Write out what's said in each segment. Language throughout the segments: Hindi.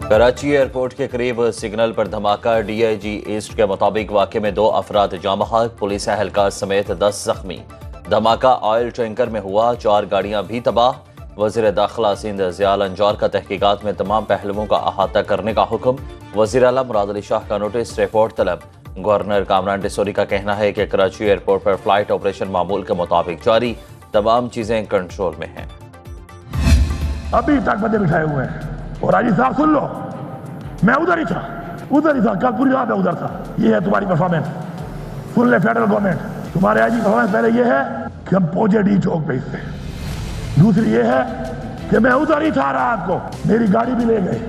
कराची एयरपोर्ट के करीब सिग्नल पर धमाका। डीआईजी ईस्ट के मुताबिक वाक़े में 2 अफराद जाँ बहक, पुलिस एहलकार समेत 10 जख्मी। धमाका ऑयल टैंकर में हुआ, 4 गाड़ियां भी तबाह। वज़ीर दाखिला सिंध ज़ियाल अंजार का तहकीकात में तमाम पहलुओं का अहाता करने का हुक्म। वज़ीर आला मुराद अली शाह का नोटिस, रिपोर्ट तलब। गवर्नर कामरान डिसोरी का कहना है कि कराची एयरपोर्ट पर फ्लाइट ऑपरेशन मामूल के मुताबिक जारी, तमाम चीजें कंट्रोल में हैं। अभी तक बंदे बिठाए हुए हैं और राजी साहब सुन लो, मैं उधर ही था, कल पूरी रात मैं उधर था। ये है तुम्हारी परफॉर्मेंस, सुन ले फेडरल गवर्नमेंट, तुम्हारे आईजी परफॉर्मेंस पहले ये है कि हम पहुंचे डी चौक पे इससे, दूसरी ये है कि मैं उधर ही था रात को, मेरी गाड़ी भी ले गए,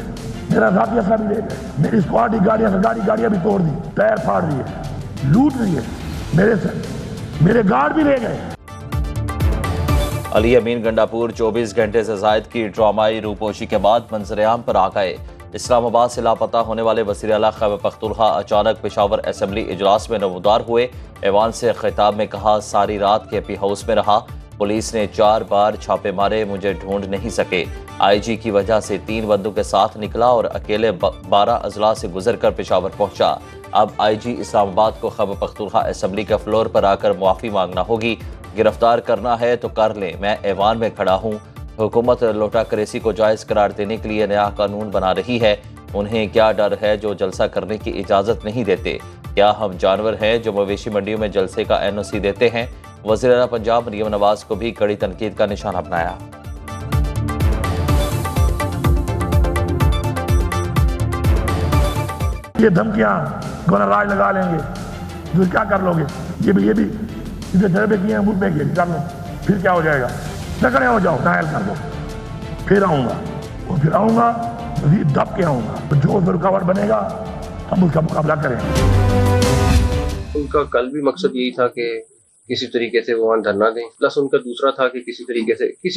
मेरा साथी असला भी ले गए, मेरी स्क्वाड की गाड़ियां भी तोड़ दी, टायर फाड़ दिए, लूट दिए, मेरे गार्ड भी ले गए। अली अमीन गंडापुर 24 घंटे से जायद की ड्रामाई रूपोशी के बाद मंजरेआम पर आ गए। इस्लामाबाद से लापता होने वाले वज़ीर आला खैबर पख्तूनख्वा अचानक पेशावर असेंबली इजलास में नमूदार हुए। ऐवान से खिताब में कहा, सारी रात के पी हाउस में रहा, पुलिस ने 4 बार छापे मारे, मुझे ढूंढ नहीं सके। आईजी की वजह से 3 बंदों के साथ निकला और अकेले 12 अजला से गुजर कर पेशावर पहुंचा। अब आईजी इस्लामाबाद को खैबर पख्तूनख्वा असेंबली के फ्लोर पर आकर मुआफ़ी मांगना होगी। गिरफ्तार करना है तो कर लें, मैं ऐवान में खड़ा हूँ। हुकूमत लोटा करेसी को जायज़ करार देने के लिए नया कानून बना रही है। उन्हें क्या डर है जो जलसा करने की इजाज़त नहीं देते? क्या हम जानवर हैं जो मवेशी मंडियों में जलसे का NOC देते हैं? वज़ीर आला पंजाब मरियम नवाज को भी कड़ी तनकीद का निशाना बनाया। ये धमकियां गवर्नर राज लगा लेंगे, तो क्या कर लोगे? ये भी इसे घर पे किए, मुझ पे किए, कर लो, फिर क्या हो जाएगा? तकड़े हो जाओ, घायल कर दो, फिर आऊंगा मजीद दब के आऊंगा, तो जो रुकावट बनेगा हम उसका मुकाबला करेंगे। उनका कल भी मकसद यही था कि किसी तरीके से वो वहाँ धरना दें, प्लस उनका दूसरा था कि किसी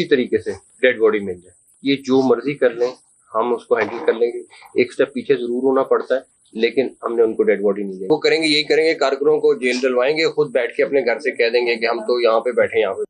तरीके से डेड बॉडी मिल जाए। ये जो मर्जी कर लें, हम उसको हैंडल कर लेंगे। एक स्टेप पीछे जरूर होना पड़ता है, लेकिन हमने उनको डेड बॉडी नहीं दी। वो करेंगे, यही करेंगे, कारकुनों को जेल डलवाएंगे, खुद बैठ के अपने घर से कह देंगे कि हम तो यहाँ पे बैठे, यहाँ पे।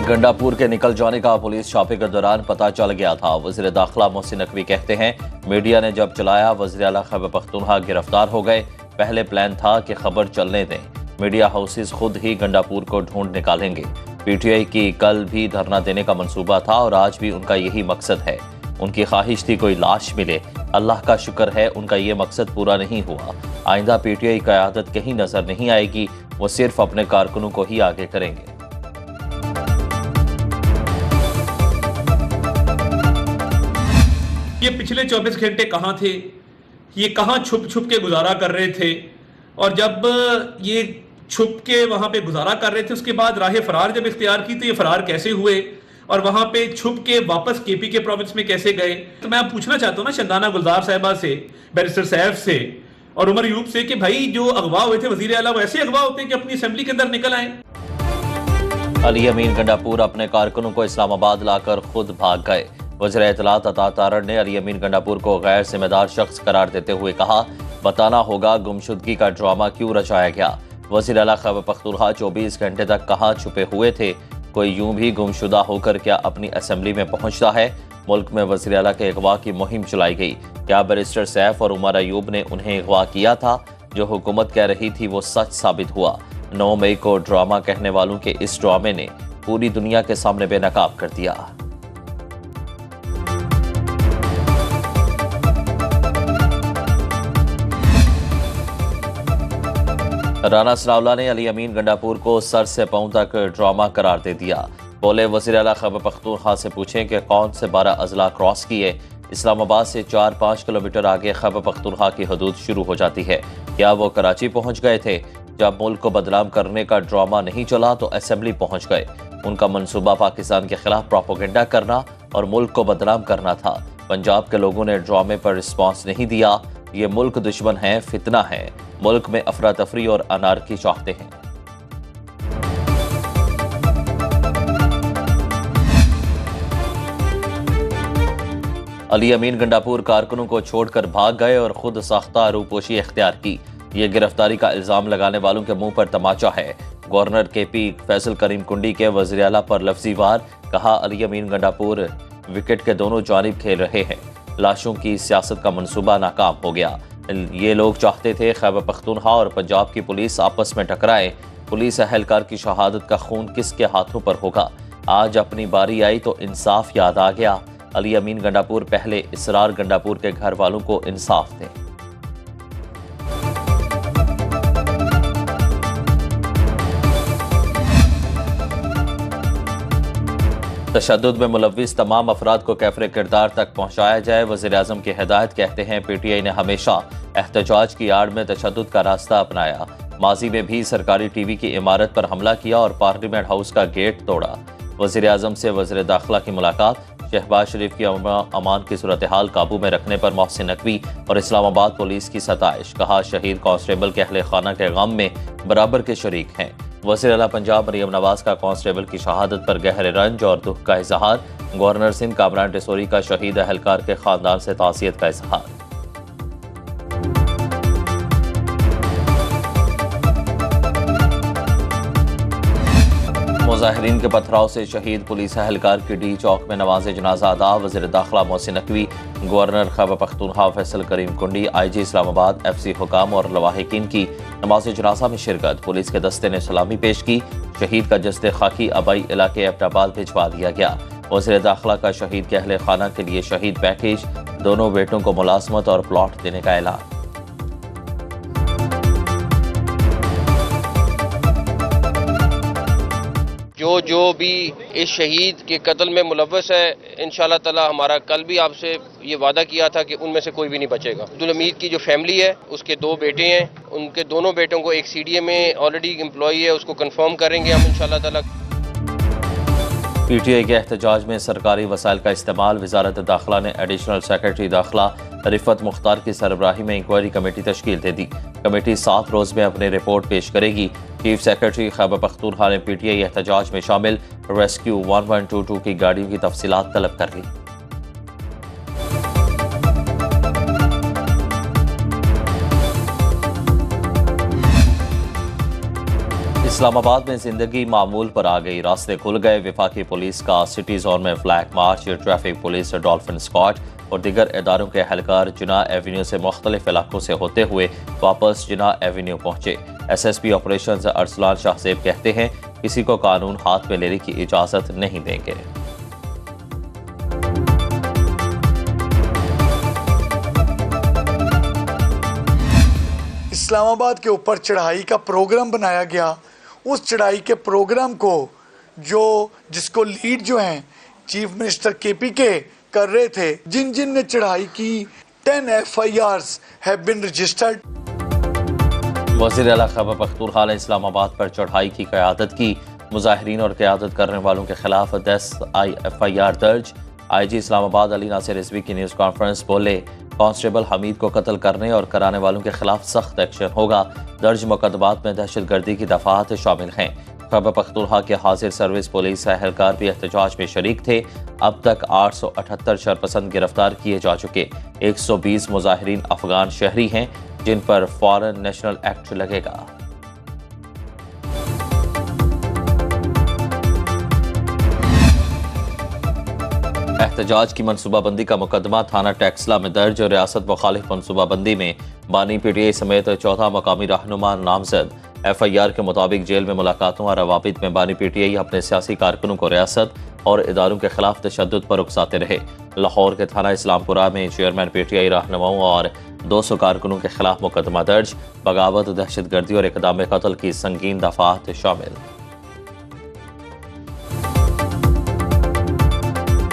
गंडापुर के निकल जाने का पुलिस छापे के दौरान पता चल गया था। वज़ीर दाखिला मोहसिन नकवी कहते हैं, मीडिया ने जब चलाया वज़ीर आला खैबर पख्तूनख्वा गिरफ्तार हो गए। पहले प्लान था कि खबर चलने दें, मीडिया हाउसेस खुद ही गंडापुर को ढूंढ निकालेंगे। PTI की कल भी धरना देने का मंसूबा था और आज भी उनका यही मकसद है। उनकी ख्वाहिश थी कोई लाश मिले। अल्लाह का शुक्र है उनका ये मकसद पूरा नहीं हुआ। आइंदा PTI क़यादत कहीं नजर नहीं आएगी, वो सिर्फ अपने कारकुनों को ही आगे करेंगे। ये पिछले 24 घंटे कहाँ थे, ये कहाँ छुप के गुजारा कर रहे थे, और जब ये छुप के वहां पे गुजारा कर रहे थे, उसके बाद राह फरार जब इख्तियार की तो ये फरार कैसे हुए और वहां पे छुप के वापस KP के प्रोविंस में कैसे गए? तो मैं पूछना चाहता हूँ ना शंदाना गुलजार साहिबा से, बैरिस्टर सैफ से और उमर यूब से कि भाई जो अगवा हुए थे वजीर आला, वो ऐसे अगवा होते हैं कि अपनी असेंबली के अंदर निकल आए। अली अमीन गंडापुर अपने कारकुनों को इस्लामाबाद लाकर खुद भाग गए। वज़ीर इत्तलात अता तारड़ ने अली अमीन गंडापुर को गैर जिम्मेदार शख्स करार देते हुए कहा, बताना होगा गुमशुदगी का ड्रामा क्यों रचाया गया। वज़ीर आला खैबर पख्तूनख्वा 24 घंटे तक कहाँ छुपे हुए थे? कोई यूं भी गुमशुदा होकर क्या अपनी असेंबली में पहुंचता है? मुल्क में वज़ीर आला के अगवा की मुहिम चलाई गई। क्या बैरिस्टर सैफ और उमर अयूब ने उन्हें अगवा किया था? जो हुकूमत कह रही थी वो सच साबित हुआ। 9 मई को ड्रामा कहने वालों के इस ड्रामे ने पूरी दुनिया के सामने बेनकाब कर दिया। राना सनाउल्लाह ने अली अमीन गंडापुर को सर से पांव तक ड्रामा करार दे दिया। बोले, वज़ीर आला खैबर पख्तूनख्वा से पूछें कि कौन से 12 अजला क्रॉस किए। इस्लामाबाद से 4-5 किलोमीटर आगे खैबर पख्तूनख्वा की हदूद शुरू हो जाती है। क्या वो कराची पहुंच गए थे? जब मुल्क को बदनाम करने का ड्रामा नहीं चला तो असेंबली पहुंच गए। उनका मंसूबा पाकिस्तान के खिलाफ प्रोपेगेंडा करना और मुल्क को बदनाम करना था। पंजाब के लोगों ने ड्रामे पर रिस्पॉन्स नहीं दिया। ये मुल्क दुश्मन है, फितना है, मुल्क में अफरा तफरी और अनारकी चाहते हैं। अली अमीन गंडापुर कारकुनों को छोड़कर भाग गए और खुद साख्ता रूपोशी इख्तियार की। ये गिरफ्तारी का इल्जाम लगाने वालों के मुंह पर तमाचा है। गवर्नर KP फैसल करीम कुंडी के वज़ीर आला पर लफ्जी वार, कहा अली अमीन गंडापुर विकेट के दोनों जानिब खेल रहे हैं। लाशों की सियासत का मंसूबा नाकाम हो गया। ये लोग चाहते थे खैबर पख्तूनख्वा और पंजाब की पुलिस आपस में टकराए। पुलिस अहलकार की शहादत का खून किसके हाथों पर होगा? आज अपनी बारी आई तो इंसाफ याद आ गया। अली अमीन गंडापुर पहले इसरार गंडापुर के घर वालों को इंसाफ दें। तशद्दुद में मुलव्विस तमाम अफराद को कैफरे किरदार तक पहुँचाया जाए। वज़ीर-ए-आज़म की हिदायत। कहते हैं PTI ने हमेशा एहतजाज की आड़ में तशद्दुद का रास्ता अपनाया। माजी में भी सरकारी TV की इमारत पर हमला किया और पार्लियामेंट हाउस का गेट तोड़ा। वज़ीर-ए-आज़म से वज़ीर दाखिला की मुलाकात। शहबाज शरीफ की अमान की सूरत हाल काबू में रखने पर मोहसिन नकवी और इस्लामाबाद पुलिस की सताइश। कहा शहीद कांस्टेबल के अहले खाना के गम में बराबर के शरीक हैं। वज़ीर आला पंजाब मरियम नवाज का कांस्टेबल की शहादत पर गहरे रंज और दुख का इजहार। गवर्नर सिंध कामरान टेसोरी का शहीद अहलकार के खानदान से तासियत का इजहार। मुजाहिरीन के पथराव से शहीद पुलिस अहलकार की डी चौक में नमाज जनाजा अदा। वज़ीर दाखिला मोहसिन नकवी, गवर्नर खैबर पख्तूनख्वा फैसल करीम कुंडी, IG इस्लामाबाद, FC हुकाम और लवाहिकीन की नमाज जनाजा में शिरकत। पुलिस के दस्ते ने सलामी पेश की। शहीद का जस्ते खाकी अबाई इलाके एबटाबाद भिजवा दिया गया। वज़ीर दाखिला का शहीद के अहले खाना के लिए शहीद पैकेज। दोनों बेटों को मुलाजमत और प्लॉट देने का ऐलान। जो भी इस शहीद के कत्ल में मुलव्वस है, इंशाल्लाह ताला हमारा कल भी आपसे ये वादा किया था कि उनमें से कोई भी नहीं बचेगा। अब्दुल हमीद की जो फैमिली है, उसके 2 बेटे हैं, उनके दोनों बेटों को एक CDA में ऑलरेडी एम्प्लॉई है, उसको कंफर्म करेंगे हम इंशाल्लाह ताला। PTI के एहतजाज में सरकारी वसाइल का इस्तेमाल। वजारत दाखिला ने एडिशनल सेक्रेटरी दाखिला रिफत मुख्तार की सरबराही में इंक्वायरी कमेटी तश्कील दे दी। कमेटी 7 रोज में अपनी रिपोर्ट पेश करेगी। चीफ सेक्रेटरी खैबर पख्तूनख्वा ने PTI एहतजाज में शामिल रेस्क्यू 1122 की गाड़ियों की तफसीलात तलब कर ली। इस्लामाबाद में जिंदगी मामूल पर आ गई। रास्ते खुल गए। वफाकी पुलिस का सिटी जोन में flag march. Traffic police, dolphin squad और दीगर इदारों के एहलकार जिना एवेन्यू से मुख्तलिफ इलाकों से होते हुए वापस जिना एवेन्यू पहुंचे। SSP ऑपरेशन अरसलान शाहजेब कहते हैं किसी को कानून हाथ में लेने की इजाजत नहीं देंगे। इस्लामाबाद के ऊपर चढ़ाई का प्रोग्राम बनाया गया। उस चढ़ाई के प्रोग्राम को जिसको लीड जो हैं चीफ मिनिस्टर KPK कर रहे थे, जिन ने चढ़ाई की 10 FIRs हैव बीन रजिस्टर्ड। वज़ीर आला खैबर पख्तूनख्वा ने इस्लामाबाद पर चढ़ाई की क़यादत की। मुजाहिरीन और क़यादत करने वालों के खिलाफ 10 FIR दर्ज। IG इस्लामाबाद अली नासिर रिजवी की न्यूज़ कॉन्फ्रेंस बोले कांस्टेबल हमीद को कत्ल करने और कराने वालों के खिलाफ सख्त एक्शन होगा। दर्ज मुकदमात में दहशतगर्दी की दफात शामिल हैं। खैबर पख्तूनख्वा के हाजिर सर्विस पुलिस एहलकार भी एहतजाज में शरीक थे। अब तक 878 शरपसंद गिरफ्तार किए जा चुके। 120 मुजाहिरीन अफगान शहरी हैं जिन पर फॉरेन नेशनल एक्ट लगेगा। एहतजाज की मनसूबाबंदी का मुकदमा थाना टैक्सला में दर्ज और रियासत मुखालिफ मनसूबाबंदी में बानी PTI समेत 4था मकामी रहनुमा नामजद। FIR के मुताबिक जेल में मुलाकातों और रवाबित में बानी PTI अपने सियासी कारकुनों को रियासत और इदारों के खिलाफ तशद्दुद पर उकसाते रहे। लाहौर के थाना इस्लामपुरा में चेयरमैन PTI रहनुमाओं और 200 कारकुनों के खिलाफ मुकदमा दर्ज। बगावत, दहशतगर्दी और इक़दाम कत्ल की संगीन दफात शामिल।